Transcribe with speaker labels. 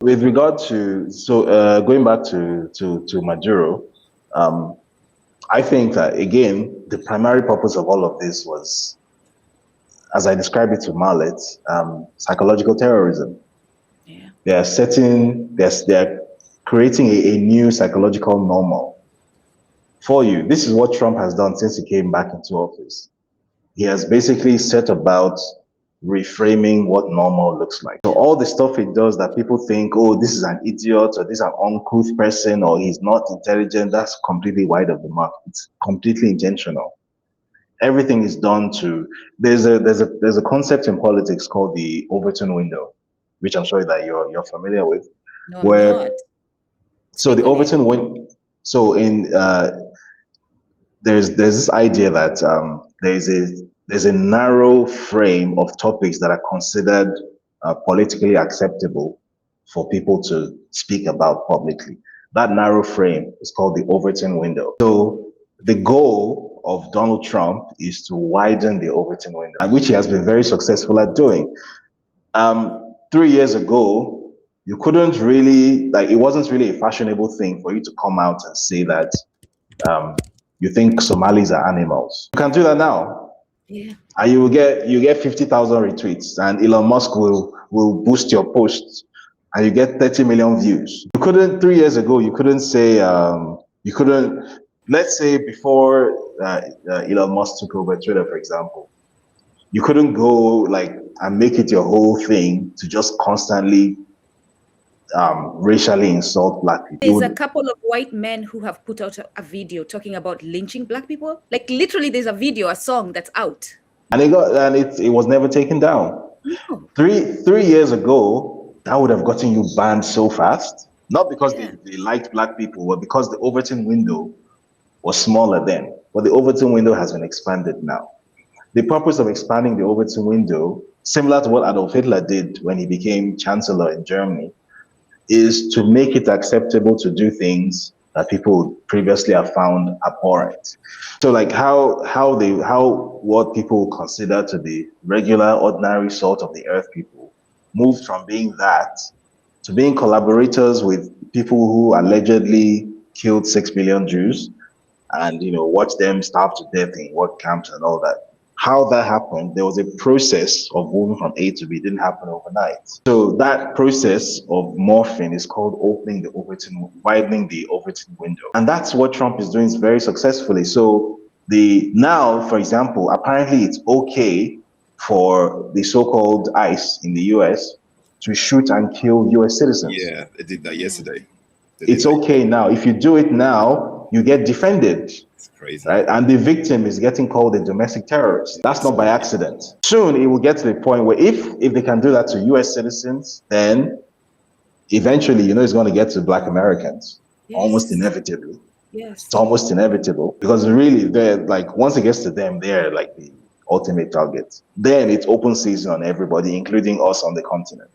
Speaker 1: With regard to going back to Maduro, um, I think that again the primary purpose of all of this was, as I described it to Marlet, psychological terrorism.
Speaker 2: Yeah.
Speaker 1: They are setting, they're creating a new psychological normal for you. This is what Trump has done since he came back into office. He has basically set about reframing what normal looks like. So all the stuff he does that people think, oh, this is an idiot or this is an uncouth person or he's not intelligent, that's completely wide of the mark. It's completely intentional. Everything is done to there's a concept in politics called the Overton window, which I'm sure that you're familiar with,
Speaker 2: No, I'm
Speaker 1: where
Speaker 2: not.
Speaker 1: so the
Speaker 2: Speak on it.
Speaker 1: Overton window. So in there's this idea that there's a narrow frame of topics that are considered politically acceptable for people to speak about publicly. That narrow frame is called the Overton window. So the goal of Donald Trump is to widen the Overton window, which he has been very successful at doing. 3 years ago, you couldn't really it wasn't really a fashionable thing for you to come out and say that um, you think Somalis are animals. You can do that now,
Speaker 2: Yeah.
Speaker 1: and you get 50,000 retweets, and Elon Musk will boost your posts, and you get 30 million views. You couldn't 3 years ago. You couldn't say you couldn't. Let's say before Elon Musk took over Twitter, for example, you couldn't go and make it your whole thing to just constantly racially insult black people. You
Speaker 2: There's a
Speaker 1: would,
Speaker 2: couple of white men who have put out a video talking about lynching black people. Like literally, there's a video, a song that's out.
Speaker 1: and it was never taken down.
Speaker 2: No.
Speaker 1: Three years ago, that would have gotten you banned so fast. Not because
Speaker 2: Yeah.
Speaker 1: they liked black people, but because the Overton window was smaller then. But the Overton window has been expanded now. The purpose of expanding the Overton window, similar to what Adolf Hitler did when he became chancellor in Germany, is to make it acceptable to do things that people previously have found abhorrent. So like how what people consider to be regular, ordinary salt of the earth people moved from being that to being collaborators with people who allegedly killed 6 million Jews and watch them starve to death in work camps and all that. How that happened, there was a process of moving from A to B. It didn't happen overnight. So that process of morphing is called widening the Overton window. And that's what Trump is doing very successfully. So now, for example, apparently it's okay for the so-called ICE in the US to shoot and kill US citizens.
Speaker 3: Yeah, they did that
Speaker 2: Yeah.
Speaker 3: yesterday. They did
Speaker 1: It's
Speaker 3: that.
Speaker 1: okay now. If you do it now, you get defended,
Speaker 3: It's crazy.
Speaker 1: right? And the victim is getting called a domestic terrorist. That's not by accident. Soon it will get to the point where if they can do that to US citizens, then eventually, it's going to get to Black Americans, almost
Speaker 2: Yes.
Speaker 1: inevitably. It's
Speaker 2: Yes.
Speaker 1: almost inevitable because really, they're once it gets to them, they're like the ultimate target. Then it's open season on everybody, including us on the continent.